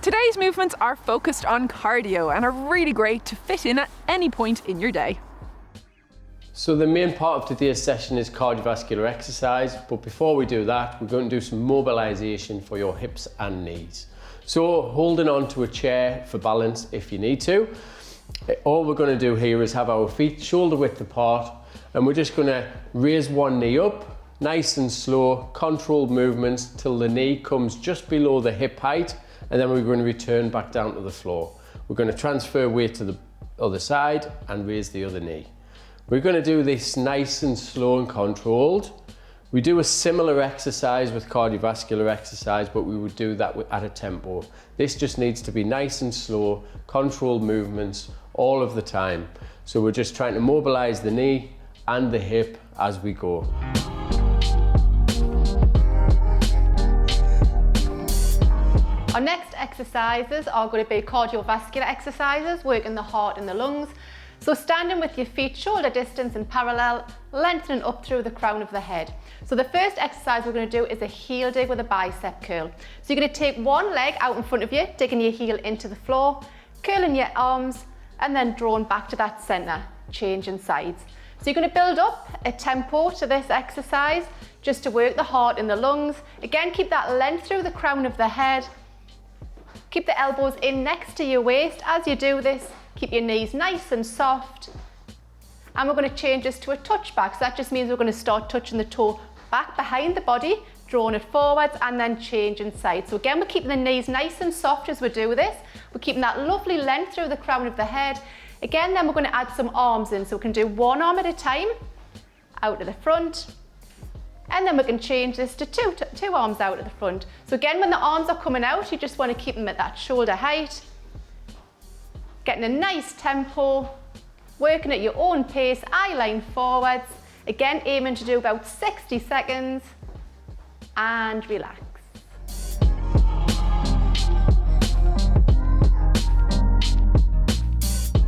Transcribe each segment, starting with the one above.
Today's movements are focused on cardio and are really great to fit in at any point in your day. So the main part of today's session is cardiovascular exercise, but before we do that, we're going to do some mobilization for your hips and knees. So holding on to a chair for balance if you need to. All we're going to do here is have our feet shoulder width apart, and we're just going to raise one knee up, nice and slow, controlled movements till the knee comes just below the hip height, and then we're going to return back down to the floor. We're going to transfer weight to the other side and raise the other knee. We're going to do this nice and slow and controlled. We do a similar exercise with cardiovascular exercise, but we would do that at a tempo. This just needs to be nice and slow, controlled movements all of the time. So we're just trying to mobilize the knee and the hip as we go. Our next exercises are going to be cardiovascular exercises, working the heart and the lungs. So standing with your feet shoulder distance and parallel, lengthening up through the crown of the head. So the first exercise we're going to do is a heel dig with a bicep curl. So you're going to take one leg out in front of you, digging your heel into the floor, curling your arms, and then drawing back to that centre, changing sides. So you're going to build up a tempo to this exercise, just to work the heart and the lungs. Again, keep that length through the crown of the head. Keep the elbows in next to your waist as you do this. Keep your knees nice and soft. And we're going to change this to a touch back. So that just means we're going to start touching the toe back behind the body, drawing it forwards and then changing sides. So again, we're keeping the knees nice and soft as we do this. We're keeping that lovely length through the crown of the head. Again, then we're going to add some arms in. So we can do one arm at a time, out to the front. And then we can change this to two arms out at the front. So again, when the arms are coming out, you just want to keep them at that shoulder height. Getting a nice tempo, working at your own pace, eye line forwards. Again, aiming to do about 60 seconds and relax.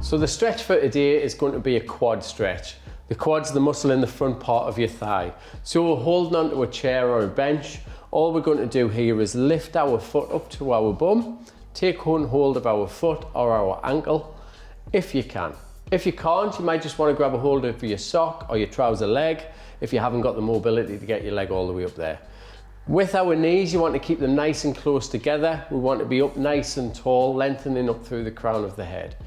So the stretch for today is going to be a quad stretch. The quad's the muscle in the front part of your thigh. So we're holding onto a chair or a bench. All we're going to do here is lift our foot up to our bum, take one hold of our foot or our ankle, if you can. If you can't, you might just want to grab a hold of your sock or your trouser leg if you haven't got the mobility to get your leg all the way up there. With our knees, you want to keep them nice and close together. We want to be up nice and tall, lengthening up through the crown of the head.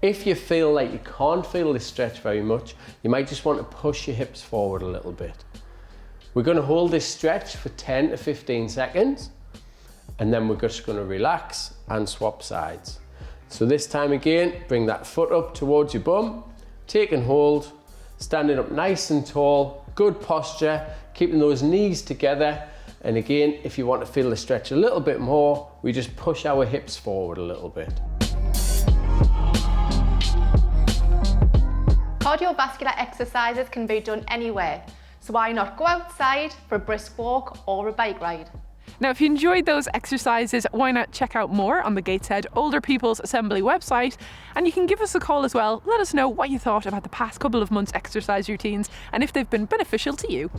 If you feel like you can't feel this stretch very much, you might just want to push your hips forward a little bit. We're going to hold this stretch for 10 to 15 seconds, and then we're just going to relax and swap sides. So this time again, bring that foot up towards your bum, take and hold, standing up nice and tall, good posture, keeping those knees together. And again, if you want to feel the stretch a little bit more, we just push our hips forward a little bit. Cardiovascular exercises can be done anywhere, so why not go outside for a brisk walk or a bike ride? Now, if you enjoyed those exercises, why not check out more on the Gateshead Older People's Assembly website? And you can give us a call as well. Let us know what you thought about the past couple of months' exercise routines and if they've been beneficial to you.